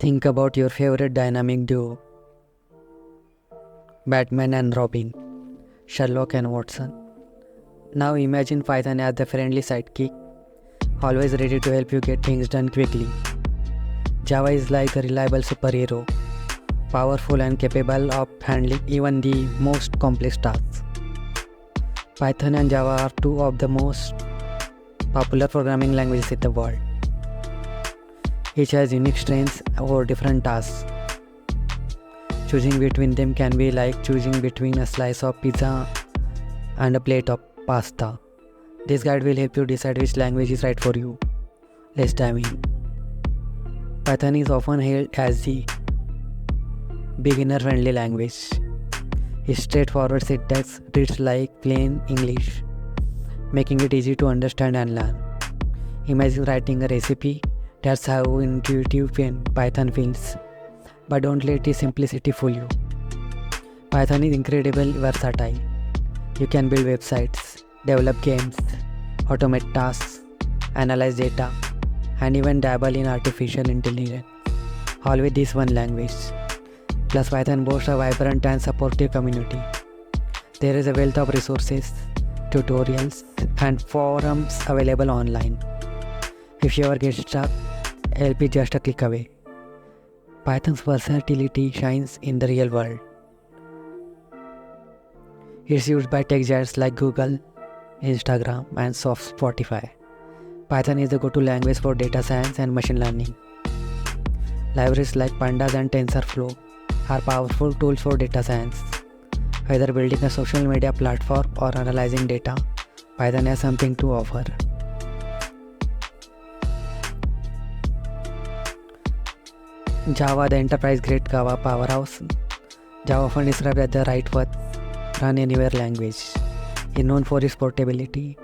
Think about your favorite dynamic duo, Batman and Robin, Sherlock and Watson. Now imagine Python as the friendly sidekick, always ready to help you get things done quickly. Java is like the reliable superhero, powerful and capable of handling even the most complex tasks. Python and Java are two of the most popular programming languages in the world. Each has unique strengths or different tasks. Choosing between them can be like choosing between a slice of pizza and a plate of pasta. This guide will help you decide which language is right for you. Let's dive in. Python is often hailed as the beginner-friendly language. Its straightforward syntax reads like plain English, making it easy to understand and learn. Imagine writing a recipe. That's how intuitive Python feels. But don't let its simplicity fool you. Python is incredibly versatile. You can build websites, develop games, automate tasks, analyze data, and even dabble in artificial intelligence, all with this one language. Plus, Python boasts a vibrant and supportive community. There is a wealth of resources, tutorials, and forums available online. If you ever get stuck, help is just a click away. Python's versatility shines in the real world. It's used by tech giants like Google, Instagram, and Spotify. Python is the go-to language for data science and machine learning. Libraries like Pandas and TensorFlow are powerful tools for data science. Whether building a social media platform or analyzing data, Python has something to offer. Java, the enterprise-grade Java powerhouse. Java, often described as the right worth, run anywhere language, is known for its portability.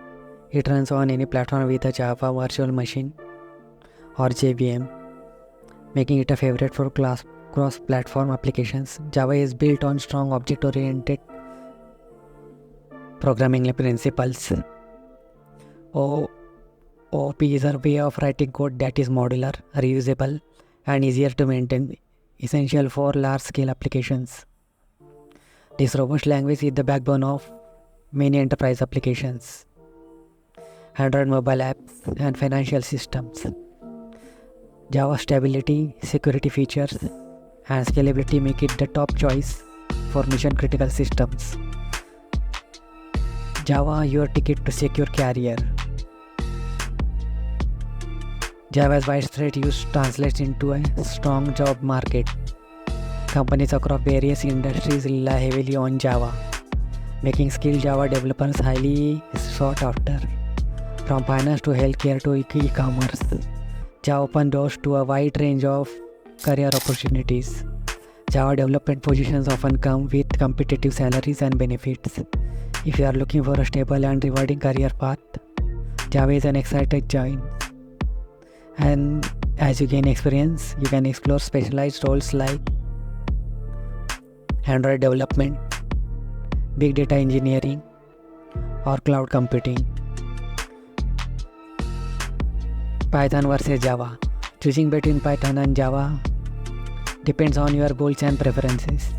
It runs on any platform with a Java Virtual Machine or JVM, making it a favorite for cross-platform applications. Java is built on strong object-oriented programming principles. OOP is a way of writing code that is modular, reusable, and easier to maintain, essential for large-scale applications. This robust language is the backbone of many enterprise applications, Android mobile apps, and financial systems. Java stability, security features, and scalability make it the top choice for mission-critical systems. Java, your ticket to secure career. Java's widespread use translates into a strong job market. Companies across various industries rely heavily on Java, making skilled Java developers highly sought after. From finance to healthcare to e-commerce, Java opens doors to a wide range of career opportunities. Java development positions often come with competitive salaries and benefits. If you are looking for a stable and rewarding career path, Java is an exciting choice. And as you gain experience, you can explore specialized roles like Android development, big data engineering, or cloud computing. Python versus Java. Choosing between Python and Java depends on your goals and preferences.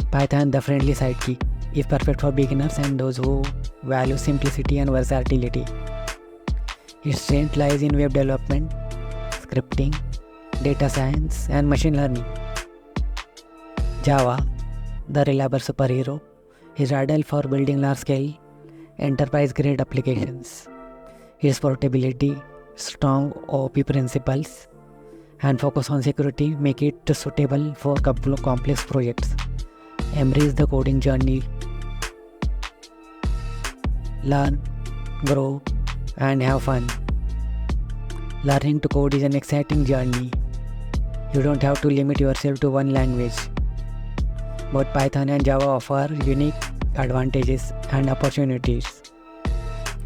Python, the friendly sidekick, is perfect for beginners and those who value simplicity and versatility. Its strength lies in web development, scripting, data science, and machine learning. Java, the reliable superhero, is ideal for building large-scale, enterprise-grade applications. Its portability, strong OOP principles, and focus on security make it suitable for complex projects. Embrace the coding journey. Learn, grow, and have fun. Learning to code is an exciting journey. You don't have to limit yourself to one language. Both Python and Java offer unique advantages and opportunities.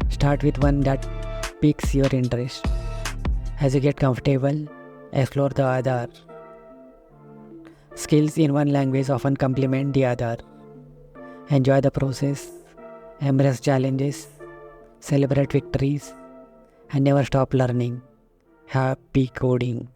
Start with one that piques your interest. As you get comfortable, explore the other. Skills in one language often complement the other. Enjoy the process, embrace challenges, celebrate victories, and never stop learning. Happy coding!